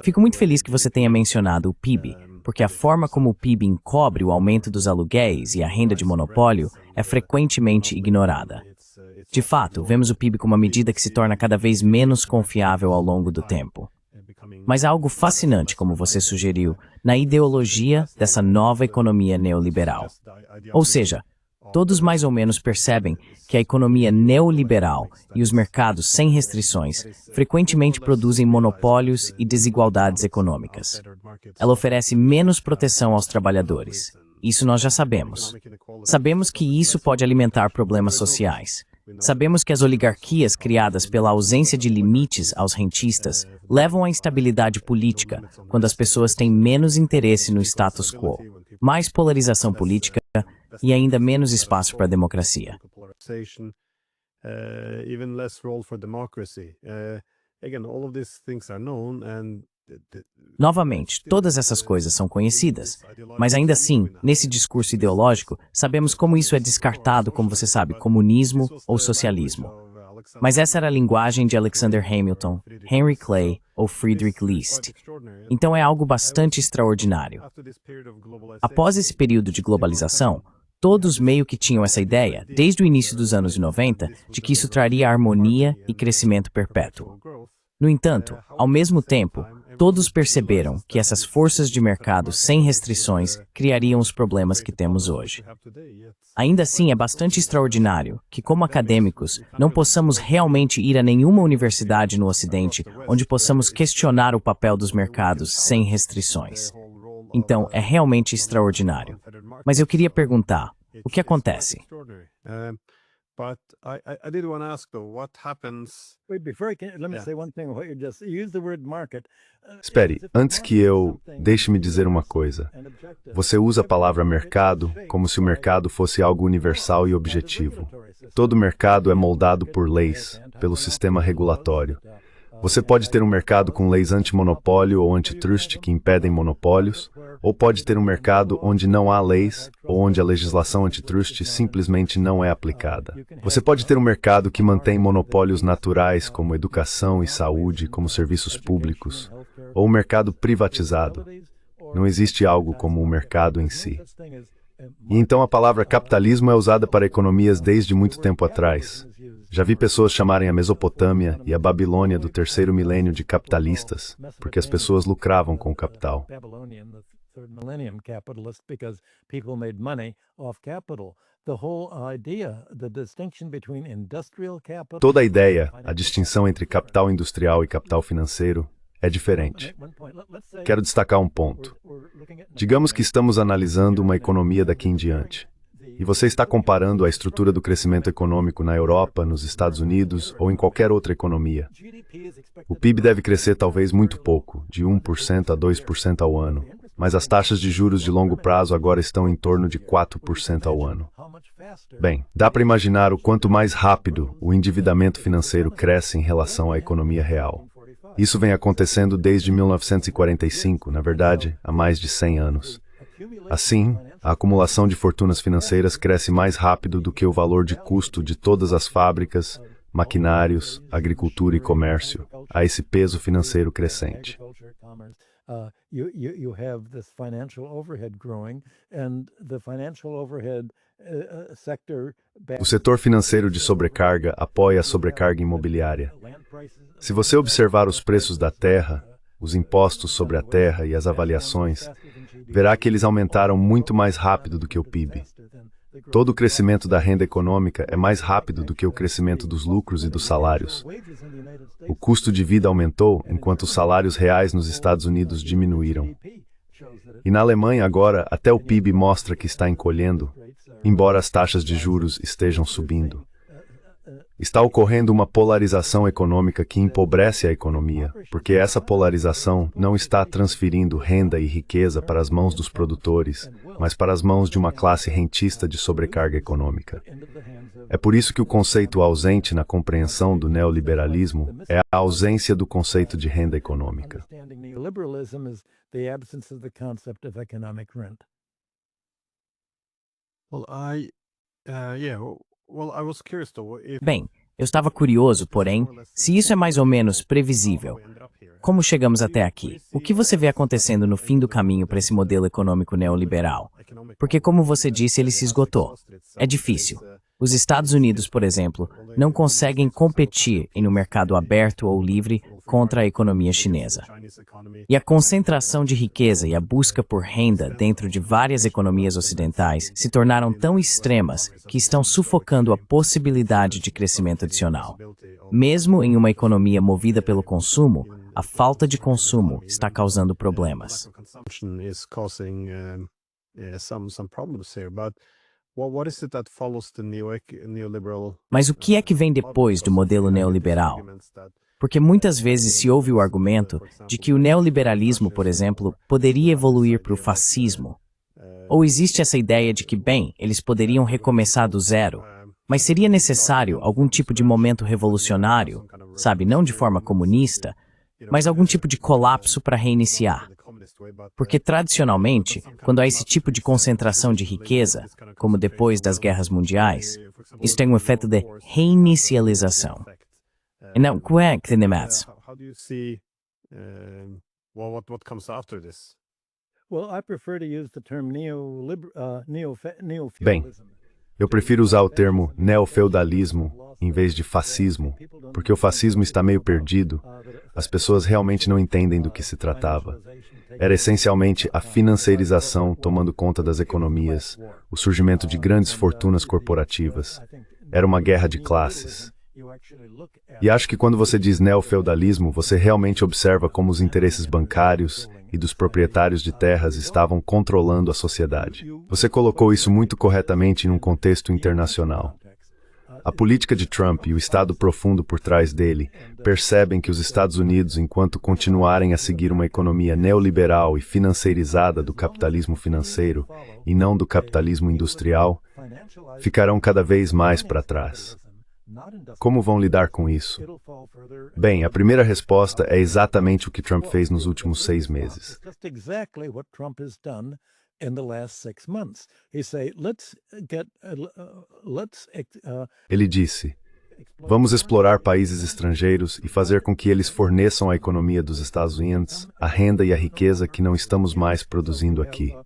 Fico muito feliz que você tenha mencionado o PIB, porque a forma como o PIB encobre o aumento dos aluguéis e a renda de monopólio é frequentemente ignorada. De fato, vemos o PIB como uma medida que se torna cada vez menos confiável ao longo do tempo. Mas há algo fascinante, como você sugeriu, na ideologia dessa nova economia neoliberal. Ou seja, todos mais ou menos percebem que a economia neoliberal e os mercados sem restrições frequentemente produzem monopólios e desigualdades econômicas. Ela oferece menos proteção aos trabalhadores. Isso nós já sabemos. Sabemos que isso pode alimentar problemas sociais. Sabemos que as oligarquias criadas pela ausência de limites aos rentistas levam à instabilidade política quando as pessoas têm menos interesse no status quo, mais polarização política e ainda menos espaço para a democracia. Novamente, todas essas coisas são conhecidas, mas ainda assim, nesse discurso ideológico, sabemos como isso é descartado como você sabe, comunismo ou socialismo. Mas essa era a linguagem de Alexander Hamilton, Henry Clay ou Friedrich List. Então é algo bastante extraordinário. Após esse período de globalização, todos meio que tinham essa ideia, desde o início dos anos 90, de que isso traria harmonia e crescimento perpétuo. No entanto, ao mesmo tempo, todos perceberam que essas forças de mercado sem restrições criariam os problemas que temos hoje. Ainda assim, é bastante extraordinário que, como acadêmicos, não possamos realmente ir a nenhuma universidade no Ocidente onde possamos questionar o papel dos mercados sem restrições. Então, é realmente extraordinário. Mas eu queria perguntar, o que acontece? But I did want to ask though, what happens? Wait, before I can, let me say one thing. What you just use the word market. Espere, antes que deixe-me dizer uma coisa. Você usa a palavra mercado como se o mercado fosse algo universal e objetivo. Todo mercado é moldado por leis, pelo sistema regulatório. Você pode ter um mercado com leis antimonopólio ou antitrust que impedem monopólios, ou pode ter um mercado onde não há leis, ou onde a legislação antitrust simplesmente não é aplicada. Você pode ter um mercado que mantém monopólios naturais como educação e saúde, como serviços públicos, ou um mercado privatizado. Não existe algo como o mercado em si. E então a palavra capitalismo é usada para economias desde muito tempo atrás. Já vi pessoas chamarem a Mesopotâmia e a Babilônia do terceiro milênio de capitalistas, porque as pessoas lucravam com o capital. Toda a ideia, a distinção entre capital industrial e capital financeiro, é diferente. Quero destacar um ponto. Digamos que estamos analisando uma economia daqui em diante. E você está comparando a estrutura do crescimento econômico na Europa, nos Estados Unidos ou em qualquer outra economia. O PIB deve crescer talvez muito pouco, de 1% a 2% ao ano, mas as taxas de juros de longo prazo agora estão em torno de 4% ao ano. Bem, dá para imaginar o quanto mais rápido o endividamento financeiro cresce em relação à economia real. Isso vem acontecendo desde 1945, na verdade, há mais de 100 anos. Assim, a acumulação de fortunas financeiras cresce mais rápido do que o valor de custo de todas as fábricas, maquinários, agricultura e comércio, a esse peso financeiro crescente. O setor financeiro de sobrecarga apoia a sobrecarga imobiliária. Se você observar os preços da terra, os impostos sobre a terra e as avaliações, verá que eles aumentaram muito mais rápido do que o PIB. Todo o crescimento da renda econômica é mais rápido do que o crescimento dos lucros e dos salários. O custo de vida aumentou, enquanto os salários reais nos Estados Unidos diminuíram. E na Alemanha agora, até o PIB mostra que está encolhendo, embora as taxas de juros estejam subindo. Está ocorrendo uma polarização econômica que empobrece a economia, porque essa polarização não está transferindo renda e riqueza para as mãos dos produtores, mas para as mãos de uma classe rentista de sobrecarga econômica. É por isso que o conceito ausente na compreensão do neoliberalismo é a ausência do conceito de renda econômica. Bem, Eu estava curioso, porém, se isso é mais ou menos previsível. Como chegamos até aqui? O que você vê acontecendo no fim do caminho para esse modelo econômico neoliberal? Porque, como você disse, ele se esgotou. É difícil. Os Estados Unidos, por exemplo, não conseguem competir em um mercado aberto ou livre contra a economia chinesa. E a concentração de riqueza e a busca por renda dentro de várias economias ocidentais se tornaram tão extremas que estão sufocando a possibilidade de crescimento adicional. Mesmo em uma economia movida pelo consumo, a falta de consumo está causando problemas. Mas o que é que vem depois do modelo neoliberal? Porque muitas vezes se ouve o argumento de que o neoliberalismo, por exemplo, poderia evoluir para o fascismo. Ou existe essa ideia de que, bem, eles poderiam recomeçar do zero, mas seria necessário algum tipo de momento revolucionário, sabe, não de forma comunista, mas algum tipo de colapso para reiniciar. Porque, tradicionalmente, quando há esse tipo de concentração de riqueza, como depois das guerras mundiais, isso tem um efeito de reinicialização. E não, o que tem mais? Bem, eu prefiro usar o termo neofeudalismo em vez de fascismo, porque o fascismo está meio perdido. As pessoas realmente não entendem do que se tratava. Era essencialmente a financeirização tomando conta das economias, o surgimento de grandes fortunas corporativas. Era uma guerra de classes. E acho que quando você diz neofeudalismo, você realmente observa como os interesses bancários e dos proprietários de terras estavam controlando a sociedade. Você colocou isso muito corretamente em um contexto internacional. A política de Trump e o Estado profundo por trás dele percebem que os Estados Unidos, enquanto continuarem a seguir uma economia neoliberal e financeirizada do capitalismo financeiro e não do capitalismo industrial, ficarão cada vez mais para trás. Como vão lidar com isso? Bem, a primeira resposta é exatamente o que Trump fez nos últimos 6 meses. Ele disse: vamos explorar países estrangeiros e fazer com que eles forneçam à economia dos Estados Unidos a renda e a riqueza que não estamos mais produzindo aqui.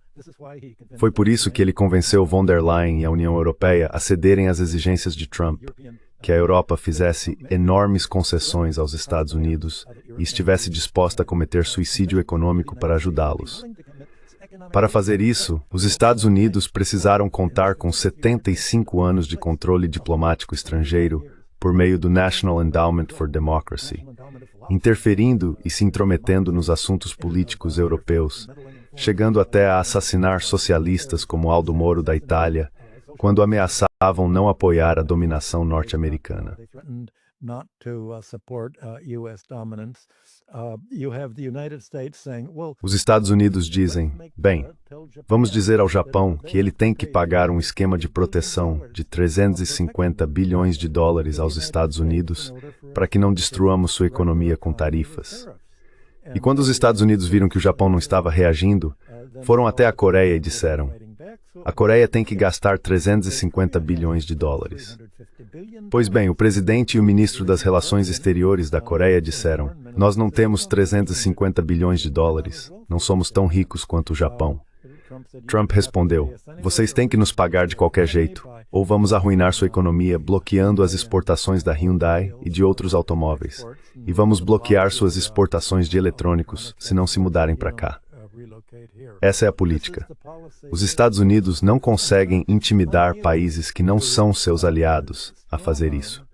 Foi por isso que ele convenceu von der Leyen e a União Europeia a cederem às exigências de Trump, que a Europa fizesse enormes concessões aos Estados Unidos e estivesse disposta a cometer suicídio econômico para ajudá-los. Para fazer isso, os Estados Unidos precisaram contar com 75 anos de controle diplomático estrangeiro por meio do National Endowment for Democracy, interferindo e se intrometendo nos assuntos políticos europeus, chegando até a assassinar socialistas como Aldo Moro da Itália, quando ameaçavam não apoiar a dominação norte-americana. Os Estados Unidos dizem, bem, vamos dizer ao Japão que ele tem que pagar um esquema de proteção de 350 bilhões de dólares aos Estados Unidos para que não destruamos sua economia com tarifas. E quando os Estados Unidos viram que o Japão não estava reagindo, foram até a Coreia e disseram, a Coreia tem que gastar 350 bilhões de dólares. Pois bem, o presidente e o ministro das Relações Exteriores da Coreia disseram, nós não temos 350 bilhões de dólares, não somos tão ricos quanto o Japão. Trump respondeu, vocês têm que nos pagar de qualquer jeito, ou vamos arruinar sua economia bloqueando as exportações da Hyundai e de outros automóveis, e vamos bloquear suas exportações de eletrônicos se não se mudarem para cá. Essa é a política. Os Estados Unidos não conseguem intimidar países que não são seus aliados a fazer isso.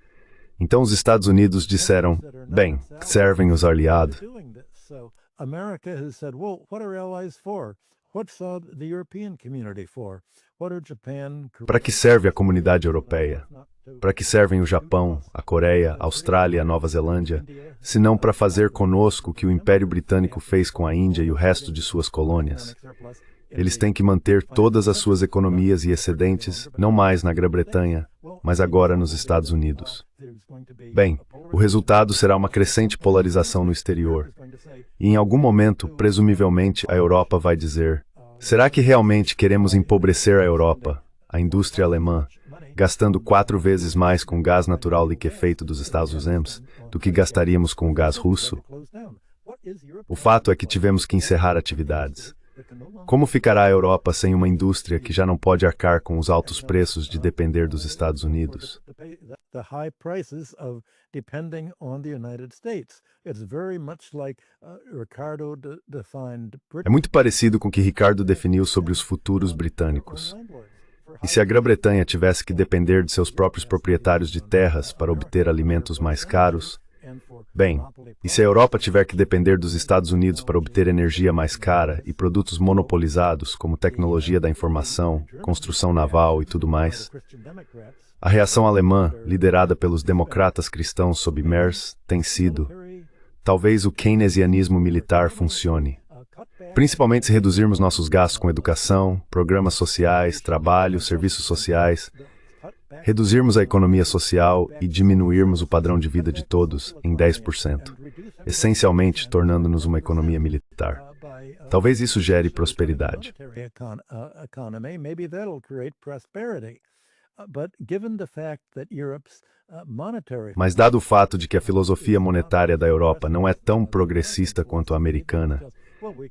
Então os Estados Unidos disseram, bem, servem os aliados. Para que serve a comunidade europeia? Para que servem o Japão, a Coreia, a Austrália, a Nova Zelândia, se não para fazer conosco o que o Império Britânico fez com a Índia e o resto de suas colônias? Eles têm que manter todas as suas economias e excedentes, não mais na Grã-Bretanha, mas agora nos Estados Unidos. Bem, o resultado será uma crescente polarização no exterior. E em algum momento, presumivelmente, a Europa vai dizer, será que realmente queremos empobrecer a Europa, a indústria alemã, gastando 4 vezes mais com gás natural liquefeito dos Estados Unidos do que gastaríamos com o gás russo? O fato é que tivemos que encerrar atividades. Como ficará a Europa sem uma indústria que já não pode arcar com os altos preços de depender dos Estados Unidos? É muito parecido com o que Ricardo definiu sobre os futuros britânicos. E se a Grã-Bretanha tivesse que depender de seus próprios proprietários de terras para obter alimentos mais caros? Bem, e se a Europa tiver que depender dos Estados Unidos para obter energia mais cara e produtos monopolizados como tecnologia da informação, construção naval e tudo mais? A reação alemã, liderada pelos democratas cristãos sob Merz, tem sido: talvez o keynesianismo militar funcione. Principalmente se reduzirmos nossos gastos com educação, programas sociais, trabalho, serviços sociais, reduzirmos a economia social e diminuirmos o padrão de vida de todos em 10%, essencialmente tornando-nos uma economia militar. Talvez isso gere prosperidade. Mas dado o fato de que a filosofia monetária da Europa não é tão progressista quanto a americana,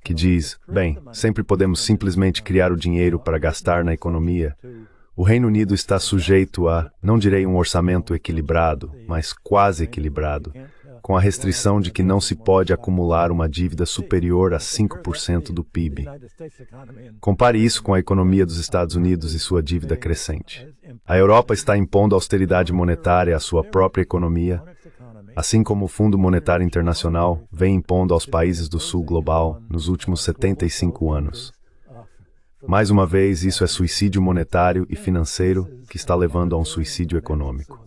que diz, bem, sempre podemos simplesmente criar o dinheiro para gastar na economia, o Reino Unido está sujeito a, não direi um orçamento equilibrado, mas quase equilibrado, com a restrição de que não se pode acumular uma dívida superior a 5% do PIB. Compare isso com a economia dos Estados Unidos e sua dívida crescente. A Europa está impondo austeridade monetária à sua própria economia, assim como o Fundo Monetário Internacional vem impondo aos países do Sul global nos últimos 75 anos. Mais uma vez, isso é suicídio monetário e financeiro que está levando a um suicídio econômico.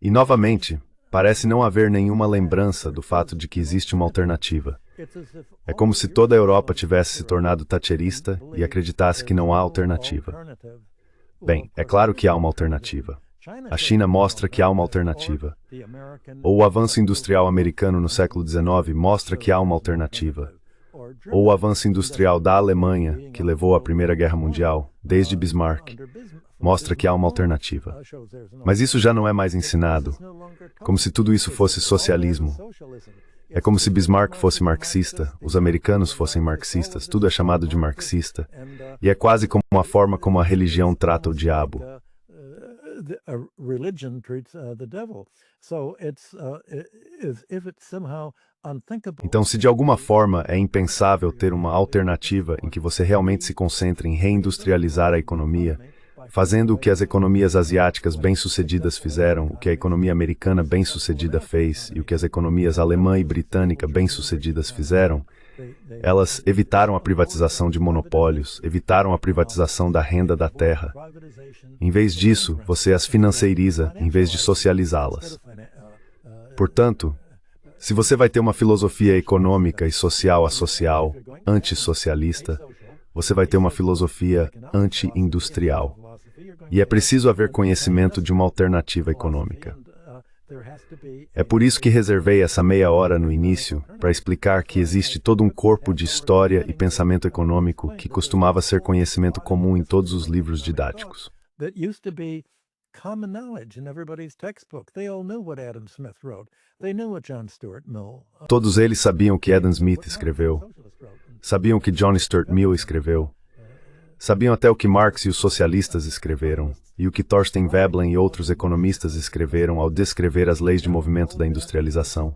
E, novamente, parece não haver nenhuma lembrança do fato de que existe uma alternativa. É como se toda a Europa tivesse se tornado thatcherista e acreditasse que não há alternativa. Bem, é claro que há uma alternativa. A China mostra que há uma alternativa. Ou o avanço industrial americano no século XIX mostra que há uma alternativa. Ou o avanço industrial da Alemanha, que levou à Primeira Guerra Mundial, desde Bismarck, mostra que há uma alternativa. Mas isso já não é mais ensinado, como se tudo isso fosse socialismo. É como se Bismarck fosse marxista, os americanos fossem marxistas, tudo é chamado de marxista. E é quase como a forma como a religião trata o diabo. Então, se de alguma forma é impensável ter uma alternativa em que você realmente se concentre em reindustrializar a economia, fazendo o que as economias asiáticas bem-sucedidas fizeram, o que a economia americana bem-sucedida fez e o que as economias alemã e britânica bem-sucedidas fizeram, elas evitaram a privatização de monopólios, evitaram a privatização da renda da terra. Em vez disso, você as financeiriza em vez de socializá-las. Portanto, se você vai ter uma filosofia econômica e social associal, antissocialista, você vai ter uma filosofia anti-industrial. E é preciso haver conhecimento de uma alternativa econômica. É por isso que reservei essa meia hora no início para explicar que existe todo um corpo de história e pensamento econômico que costumava ser conhecimento comum em todos os livros didáticos. Todos eles sabiam o que Adam Smith escreveu, sabiam o que John Stuart Mill escreveu, sabiam até o que Marx e os socialistas escreveram, e o que Thorstein Veblen e outros economistas escreveram ao descrever as leis de movimento da industrialização.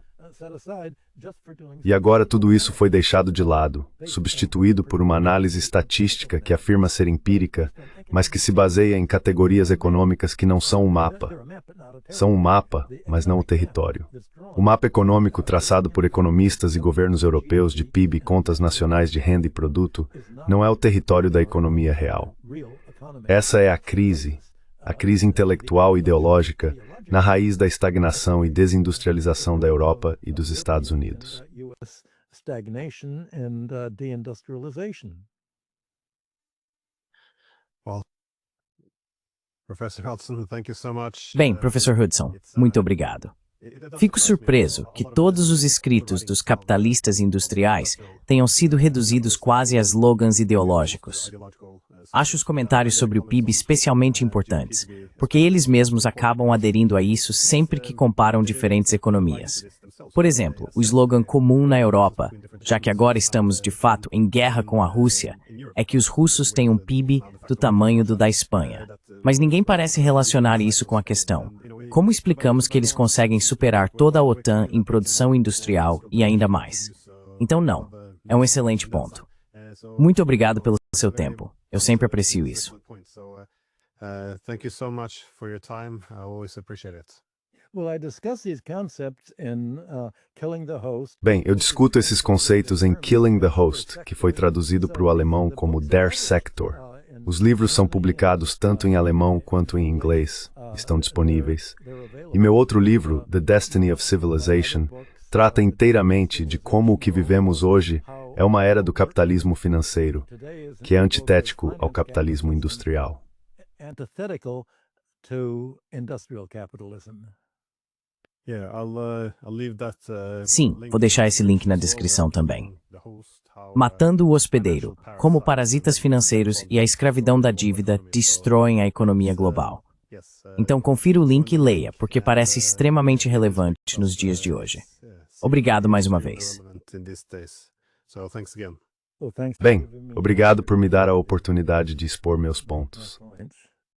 E agora tudo isso foi deixado de lado, substituído por uma análise estatística que afirma ser empírica, mas que se baseia em categorias econômicas que não são um mapa. São um mapa, mas não o território. O mapa econômico traçado por economistas e governos europeus de PIB e contas nacionais de renda e produto não é o território da economia real. Essa é a crise intelectual e ideológica na raiz da estagnação e desindustrialização da Europa e dos Estados Unidos. Professor Hudson, thank you so much. Bem, professor Hudson, muito obrigado. Fico surpreso que todos os escritos dos capitalistas industriais tenham sido reduzidos quase a slogans ideológicos. Acho os comentários sobre o PIB especialmente importantes, porque eles mesmos acabam aderindo a isso sempre que comparam diferentes economias. Por exemplo, o slogan comum na Europa, já que agora estamos de fato em guerra com a Rússia, é que os russos têm um PIB do tamanho do da Espanha. Mas ninguém parece relacionar isso com a questão: como explicamos que eles conseguem superar toda a OTAN em produção industrial e ainda mais? Então não, é um excelente ponto. Muito obrigado pelo seu tempo. Eu sempre aprecio isso. Thank you so much for your time. I always appreciate it. Well, I discuss these concepts in Killing the Host. Bem, eu discuto esses conceitos em Killing the Host, que foi traduzido para o alemão como Der Sektor. Os livros são publicados tanto em alemão quanto em inglês, estão disponíveis. E meu outro livro, The Destiny of Civilization, trata inteiramente de como o que vivemos hoje é uma era do capitalismo financeiro, que é antitético ao capitalismo industrial. Antithetical to industrial capitalism. Sim, vou deixar esse link na descrição também. Matando o hospedeiro, como parasitas financeiros e a escravidão da dívida destroem a economia global. Então confira o link e leia, porque parece extremamente relevante nos dias de hoje. Obrigado mais uma vez. Bem, obrigado por me dar a oportunidade de expor meus pontos.